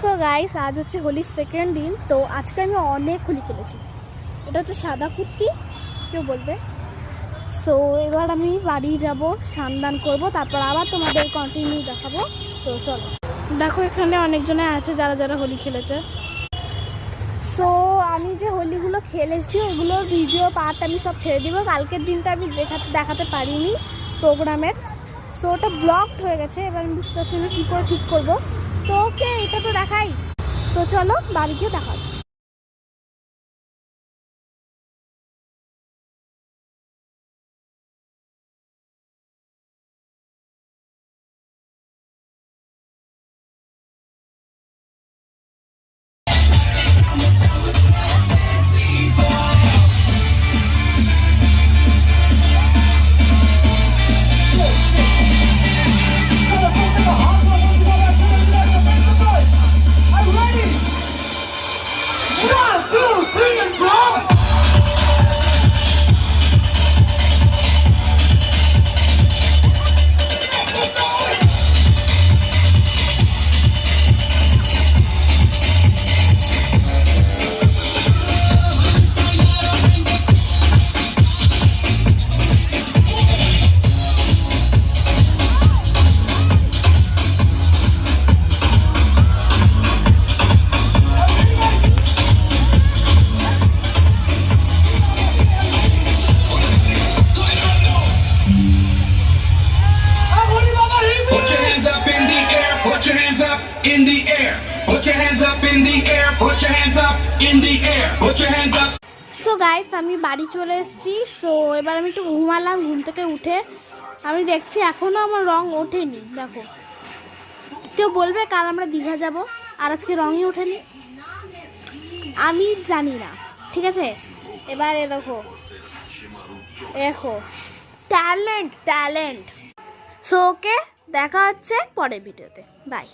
So guys, আজ হচ্ছে হোলির সেকেন্ড দিন। তো আজকে আমি অনেক হোলি খেলেছি। এটা হচ্ছে সাদা কুর্তি, কেউ বলবে। সো এবার আমি বাড়ি যাব, স্নান করব, তারপর আবার তোমাদের কন্টিনিউ দেখাবো। তো চলো, দেখো এখানে অনেকজনে আছে যারা যারা হোলি খেলেছে। সো আমি যে হোলিগুলো খেলেছি ওগুলোর ভিডিও পার্ট আমি সব ছেড়ে দিব। কালকের দিনটা আমি দেখাতে পারিনি প্রোগ্রামের। সো ওটা ব্লকড হয়ে গেছে। এবার আমি বুঝতে পারছি না কী করে ঠিক করবো। তো ওকে, এটা তো দেখাই। তো চলো বাড়ি গিয়ে দেখা হচ্ছে। In the air, put your hands up in the air, put your hands up in the air, put your hands up. So guys, আমি বাড়ি চলে এসেছি। সো এবার আমি একটু ঘুমালাম। ঘুম থেকে উঠে আমি দেখছি এখনও আমার রং ওঠেনি। দেখো, কেউ বলবে কাল আমরা দীঘা যাব আর আজকে রঙই ওঠেনি। আমি জানি না, ঠিক আছে। এবারে দেখো দেখো, ট্যালেন্ট। সো ওকে, দেখা হচ্ছে পরের ভিডিওতে। বাই।